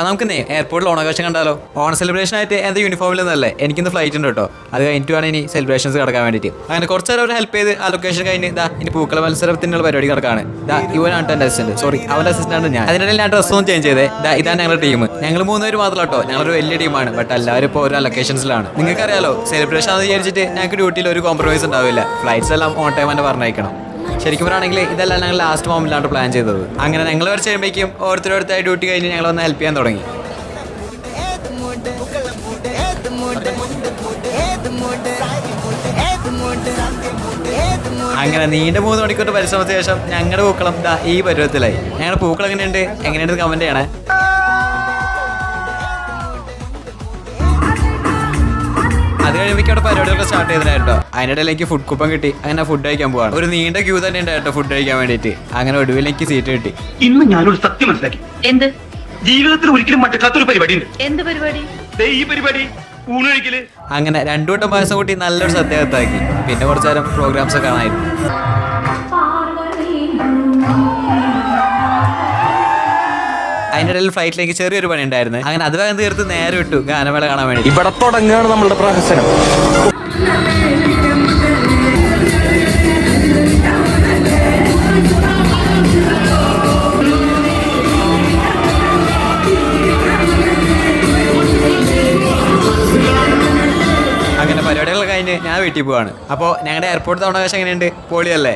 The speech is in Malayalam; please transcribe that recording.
നമുക്ക് എയർപോർട്ടിൽ ഓണാഘോഷം കണ്ടാലോ? ഓണ സെലിബ്രേഷൻ ആയിട്ട് എന്താ യൂണിഫോമിൽ നിന്നല്ലേ? എനിക്കിന്ന് ഫ്ലൈറ്റ് ഉണ്ട് കേട്ടോ. അത് കഴിഞ്ഞിട്ട് വേണം ഇനി സെലിബ്രേഷൻസ് കിടക്കാൻ വേണ്ടിയിട്ട്. അങ്ങനെ കുറച്ച് നേരം അവർ ഹെൽപ്പ് ചെയ്ത് ആ ലൊക്കേഷൻ കഴിഞ്ഞ് ഇനി പൂക്കള മത്സരത്തിനുള്ള പരിപാടി കിടക്കാണ്. ഇവനാണ് എൻ്റെ അസിസ്റ്റന്റ്, സോറി അവൻ്റെ അസിസ്റ്റന്റ് ഞാൻ. അതിനിടയിൽ ഞാൻ ഡ്രസ്സൊന്നും ചേഞ്ച് ചെയ്തേ. ഇതാണ് ഞങ്ങളുടെ ടീം. ഞങ്ങൾ 3 പേര് മാത്രം കേട്ടോ. ഞങ്ങളൊരു വലിയ ടീമാണ്. ബട്ട് എല്ലാവരും ഇപ്പോൾ ഓരോ ലൊക്കേഷൻസിലാണ്. നിങ്ങൾക്കറിയാലോ, സെലിബ്രേഷൻ ആണെന്ന് വിചാരിച്ചിട്ട് ഞങ്ങൾക്ക് ഡ്യൂട്ടിയിൽ ഒരു കോംപ്രമൈസ് ഉണ്ടാവില്ല. ഫ്ലൈറ്റ്സ് എല്ലാം ഓൺ ടൈം തന്നെ പറഞ്ഞയക്കണം. ശരിക്കും പറയുകയാണെങ്കിൽ ഇതെല്ലാം ഞങ്ങൾ ലാസ്റ്റ് മൊമെന്റിലാണ് പ്ലാൻ ചെയ്തത്. അങ്ങനെ ഞങ്ങൾ വരച്ച് കഴിയുമ്പോഴേക്കും ഓരോരുത്തരോരുത്തായി ഡ്യൂട്ടി കഴിഞ്ഞ് ഞങ്ങൾ ഒന്ന് ഹെൽപ്പ് ചെയ്യാൻ തുടങ്ങി. അങ്ങനെ നീണ്ട 3 മണിക്കൂർ പരിശ്രമത്തിന് ശേഷം ഞങ്ങളുടെ പൂക്കളം ഈ പരുവത്തിലായി. ഞങ്ങളുടെ പൂക്കളം എങ്ങനെയുണ്ട് കമന്റ് ചെയ്യണേ. അത് കഴിയുമ്പോൾ അവിടെ പരിപാടികളൊക്കെ സ്റ്റാർട്ട് ചെയ്തിട്ടുണ്ടോ. അതിനിടയിൽ എനിക്ക് ഫുഡ് കൂപ്പൺ കിട്ടി. അങ്ങനെ ഫുഡ് കഴിക്കാൻ പോവാണ്. ഒരു നീണ്ട ക്യൂ തന്നെ ഉണ്ടായിട്ടോ ഫുഡ് കഴിക്കാൻ വേണ്ടിയിട്ട്. അങ്ങനെ ഒടുവിൽ എനിക്ക് സീറ്റ് കിട്ടി. ഇന്ന് ഞാനൊരു സത്യം മനസ്സിലാക്കി. എന്ത്? ജീവിതത്തിൽ ഒരിക്കലും മറ്റൊരു പരിപാടി ഉണ്ട്. എന്ത് പരിപാടി? ഈ പരിപാടി ഊണൊഴിക്കല്. അങ്ങനെ 2 വട്ടം പായസം കൂട്ടി നല്ലൊരു സത്യാഗത്താക്കി. പിന്നെ കുറച്ചു നേരം പ്രോഗ്രാംസ് ഒക്കെ കാണായിരുന്നു. അതിനിടയിൽ ഫ്ലൈറ്റിലേക്ക് ചെറിയൊരു പണി ഉണ്ടായിരുന്നു. അങ്ങനെ അത് വേഗം തീർത്ത് നേരെ വിട്ടു ഗാനമേള കാണാൻ വേണ്ടി. ഇവിടെ തുടങ്ങുകയാണ് നമ്മളുടെ പ്രഹസനം. അങ്ങനെ പരിപാടികളൊക്കെ കഴിഞ്ഞ് ഞാൻ വീട്ടിൽ പോവാണ്. അപ്പോൾ ഞങ്ങളുടെ എയർപോർട്ട് ഓണാഘോഷം എങ്ങനെയുണ്ട്? പൊളിയല്ലേ?